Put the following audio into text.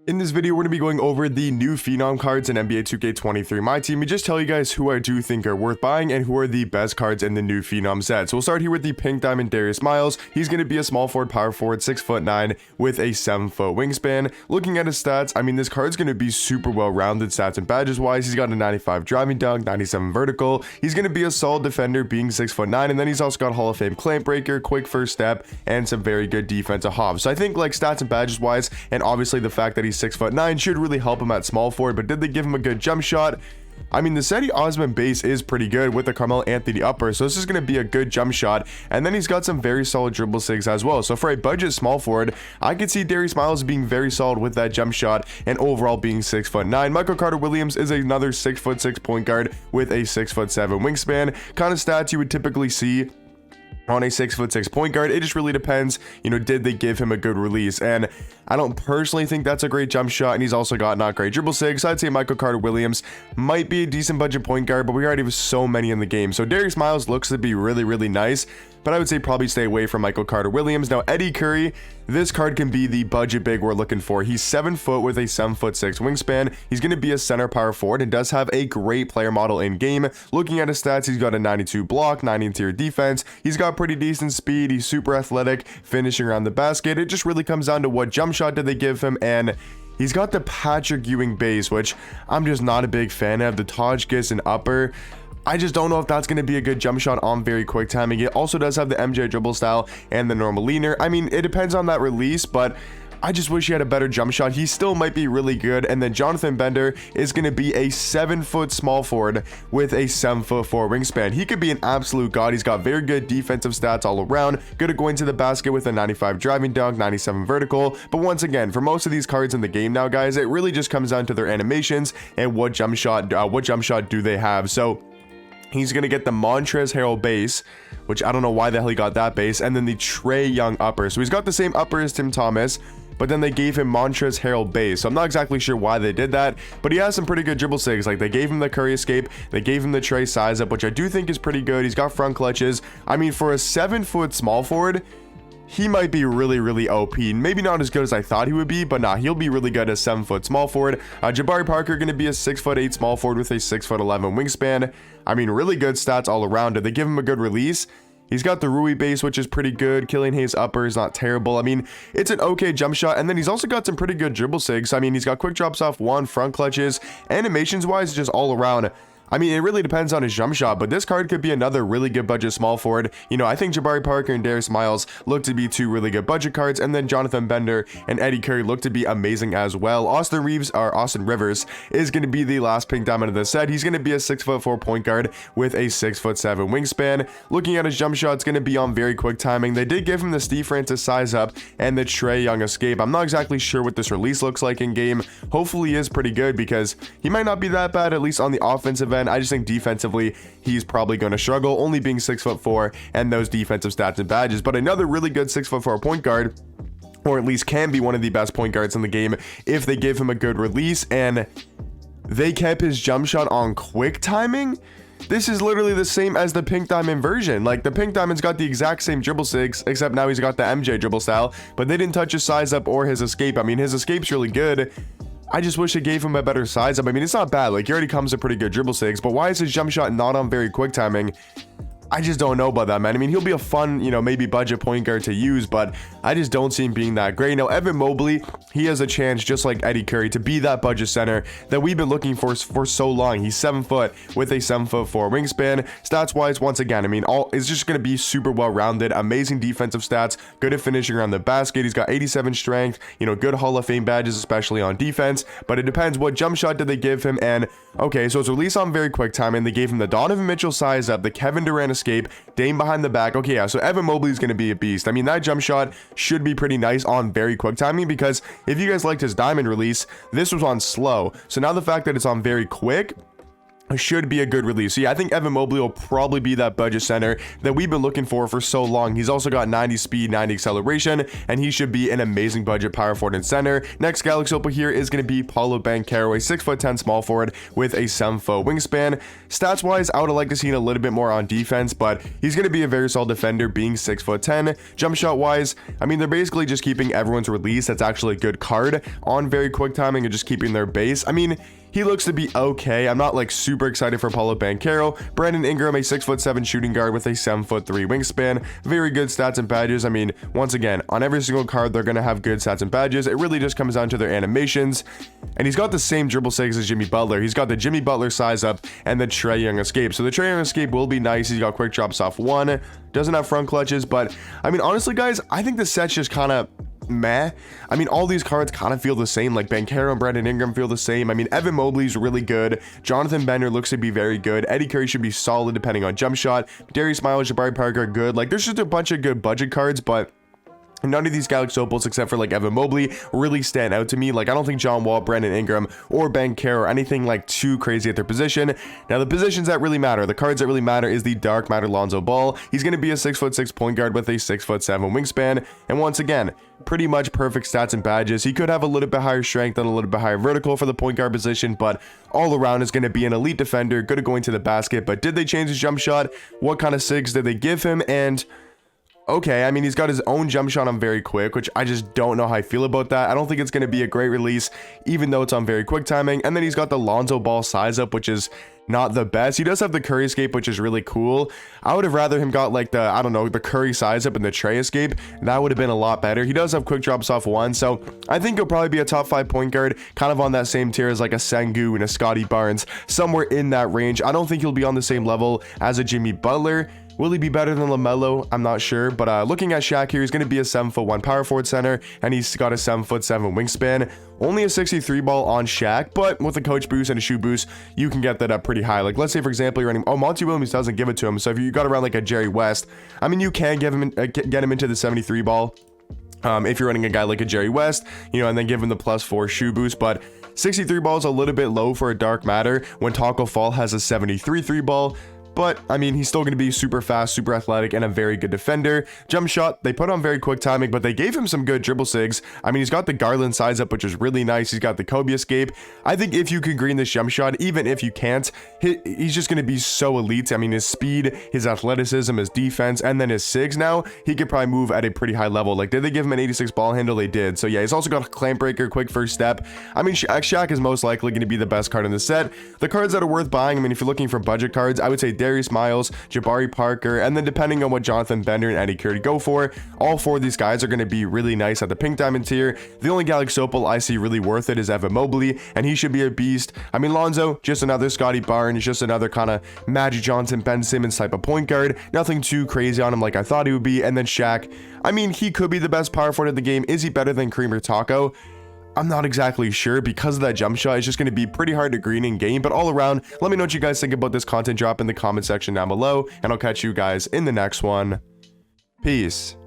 In this video, we're going to be going over the new Phenom cards in NBA 2K23 My Team and just tell you guys who I do think are worth buying and who are the best cards in the new Phenom set. So we'll start here with the Pink Diamond Darius Miles. He's going to be a small forward, power forward, 6'9" with a 7-foot wingspan. Looking at his stats, I mean, this card's going to be super well-rounded stats and badges wise. He's got a 95 driving dunk, 97 vertical. He's going to be a solid defender being 6'9", and then he's also got Hall of Fame clamp breaker, quick first step, and some very good defensive hops. So I think like stats and badges wise, and obviously the fact that he's 6'9" should really help him at small forward, but did they give him a good jump shot? I mean, the Cedi Osman base is pretty good with the Carmelo Anthony upper, so this is going to be a good jump shot, and then he's got some very solid dribble sigs as well. So for a budget small forward, I could see Darius Miles being very solid with that jump shot and overall being 6'9". Michael Carter Williams is another 6'6" point guard with a 6'7" wingspan. Kind of stats you would typically see on a 6'6" point guard. It just really depends, you know, did they give him a good release? And I don't personally think that's a great jump shot, and he's also got not great dribble sig. So I'd say Michael Carter Williams might be a decent budget point guard, but we already have so many in the game. So Darius Miles looks to be really nice, but I would say probably stay away from Michael Carter Williams. Now Eddie Curry, this card can be the budget big we're looking for. He's 7 foot with a 7'6" wingspan. He's going to be a center power forward and does have a great player model in game. Looking at his stats, he's got a 92 block, 90 interior defense. He's got pretty decent speed. He's super athletic, finishing around the basket. It just really comes down to what jump shot did they give him, and he's got the Patrick Ewing base, which I'm just not a big fan of. The Taj gets an upper. I just don't know if that's going to be a good jump shot on very quick timing. It also does have the MJ dribble style and the normal leaner. I mean, it depends on that release, but I just wish he had a better jump shot. He still might be really good. And then Jonathan Bender is going to be a 7-foot small forward with a 7'4" wingspan. He could be an absolute god. He's got very good defensive stats all around. Good at going to the basket with a 95 driving dunk, 97 vertical. But once again, for most of these cards in the game now, guys, it really just comes down to their animations and what jump shot do they have. So he's going to get the Montrezl Harrell base, which I don't know why the hell he got that base, and then the Trae Young upper. So he's got the same upper as Tim Thomas, but then they gave him Montrezl Harrell base. So I'm not exactly sure why they did that, but he has some pretty good dribble sigs. Like they gave him the Curry escape, they gave him the Trae size up, which I do think is pretty good. He's got front clutches. I mean, for a 7-foot small forward, he might be really OP. Maybe not as good as I thought he would be, but nah, he'll be really good as 7-foot small forward. Jabari Parker going to be a 6'8" small forward with a 6'11" wingspan. I mean, really good stats all around. Did they give him a good release? He's got the Rui base, which is pretty good. Killian Hayes upper is not terrible. I mean, it's an okay jump shot. And then he's also got some pretty good dribble sigs. I mean, he's got quick drops off one, front clutches, animations wise, just all around. I mean, it really depends on his jump shot, but this card could be another really good budget small forward. You know, I think Jabari Parker and Darius Miles look to be two really good budget cards, and then Jonathan Bender and Eddie Curry look to be amazing as well. Austin Rivers is going to be the last pink diamond of the set. He's going to be a 6'4" point guard with a 6'7" wingspan. Looking at his jump shot, it's going to be on very quick timing. They did give him the Steve Francis size up and the Trae Young escape. I'm not exactly sure what this release looks like in game. Hopefully he is pretty good because he might not be that bad, at least on the offensive end. I just think defensively he's probably going to struggle, only being 6'4" and those defensive stats and badges. But another really good 6'4" point guard, or at least can be one of the best point guards in the game if they give him a good release and they kept his jump shot on quick timing. This is literally the same as the Pink Diamond version. Like the Pink Diamond's got the exact same dribble sigs, except now he's got the MJ dribble style, but they didn't touch his size up or his escape. I mean, his escape's really good. I just wish it gave him a better size up. I mean, it's not bad. Like, he already comes with pretty good dribble sigs, but why is his jump shot not on very quick timing? I just don't know about that, man. I mean, he'll be a fun, you know, maybe budget point guard to use, but I just don't see him being that great. Now, Evan Mobley, he has a chance, just like Eddie Curry, to be that budget center that we've been looking for so long. He's 7 foot with a 7'4" wingspan. Stats-wise, once again, I mean, it's just going to be super well-rounded, amazing defensive stats, good at finishing around the basket. He's got 87 strength, you know, good Hall of Fame badges, especially on defense, but it depends what jump shot did they give him. And okay, so it's released on very quick time, and they gave him the Donovan Mitchell size up, the Kevin Durant escape, Dame behind the back. Okay, yeah, so Evan Mobley is going to be a beast. I mean, that jump shot should be pretty nice on very quick timing, because if you guys liked his diamond release, this was on slow. So now the fact that it's on very quick, should be a good release. So yeah, I think Evan Mobley will probably be that budget center that we've been looking for so long. He's also got 90 speed, 90 acceleration, and he should be an amazing budget power forward and center. Next Galaxy Opal here is going to be Paolo Banchero, a 6'10" small forward with a 7-foot wingspan. Stats wise, I would have liked to see a little bit more on defense, but he's going to be a very solid defender being 6'10". Jump shot wise, I mean, they're basically just keeping everyone's release that's actually a good card on very quick timing and just keeping their base. I mean, he looks to be okay. I'm not like super excited for Paolo Banchero. Brandon Ingram, a 6'7" shooting guard with a 7'3" wingspan. Very good stats and badges. I mean, once again, on every single card, they're going to have good stats and badges. It really just comes down to their animations. And he's got the same dribble six as Jimmy Butler. He's got the Jimmy Butler size up and the Trae Young escape. So the Trae Young escape will be nice. He's got quick drops off one. Doesn't have front clutches. But I mean, honestly, guys, I think the set's just kind of meh. I mean, all these cards kind of feel the same. Like Banchero and Brandon Ingram feel the same. I mean, Evan Mobley's really good. Jonathan Bender looks to be very good. Eddie Curry should be solid depending on jump shot. Darius Miles, Jabari Parker are good. Like, there's just a bunch of good budget cards, but none of these Galaxy Opals, except for like Evan Mobley, really stand out to me. Like, I don't think John Wall, Brandon Ingram, or Banchero or anything like too crazy at their position. Now, the positions that really matter, the cards that really matter is the Dark Matter Lonzo Ball. He's going to be a 6'6" point guard with a 6'7" wingspan. And once again, pretty much perfect stats and badges. He could have a little bit higher strength and a little bit higher vertical for the point guard position, but all around is going to be an elite defender, good at going to the basket. But did they change his jump shot? What kind of SIGs did they give him? And okay, I mean, he's got his own jump shot on very quick, which I just don't know how I feel about that. I don't think it's going to be a great release, even though it's on very quick timing. And then he's got the Lonzo Ball size up, which is not the best. He does have the Curry escape, which is really cool. I would have rather him got like the, I don't know, the Curry size up and the Trae escape. That would have been a lot better. He does have quick drops off one, so I think he'll probably be a top 5 point guard, kind of on that same tier as like a Sengun and a Scotty Barnes, somewhere in that range. I don't think he'll be on the same level as a Jimmy Butler. Will he be better than LaMelo? I'm not sure, but looking at Shaq here, he's going to be a 7'1" power forward center, and he's got a 7'7" wingspan. Only a 63 ball on Shaq, but with a coach boost and a shoe boost, you can get that up pretty high. Like, let's say, for example, you're running, Monty Williams doesn't give it to him, so if you got around like a Jerry West, I mean, you can give him get him into the 73 ball. If you're running a guy like a Jerry West, you know, and then give him the +4 shoe boost, but 63 ball is a little bit low for a Dark Matter when Taco Fall has a 73 3 ball. But, I mean, he's still going to be super fast, super athletic, and a very good defender. Jump shot, they put on very quick timing, but they gave him some good dribble sigs. I mean, he's got the Garland size up, which is really nice. He's got the Kobe escape. I think if you could green this jump shot, even if you can't, he's just going to be so elite. I mean, his speed, his athleticism, his defense, and then his sigs now, he could probably move at a pretty high level. Like, did they give him an 86 ball handle? They did. So, yeah, he's also got a clamp breaker, quick first step. I mean, Shaq is most likely going to be the best card in the set. The cards that are worth buying, I mean, if you're looking for budget cards, I would say Darius Miles, Jabari Parker, and then depending on what Jonathan Bender and Eddie Curry go for, all four of these guys are going to be really nice at the pink diamond tier. The only Galaxy Opal I see really worth it is Evan Mobley, and he should be a beast. I mean, Lonzo, just another Scotty Barnes, just another kind of Magic Johnson, Ben Simmons type of point guard. Nothing too crazy on him like I thought he would be. And then Shaq, I mean, he could be the best power forward of the game. Is he better than Kareem or Taco? I'm not exactly sure because of that jump shot. It's just going to be pretty hard to green in game, but all around, let me know what you guys think about this content drop in the comment section down below, and I'll catch you guys in the next one. Peace.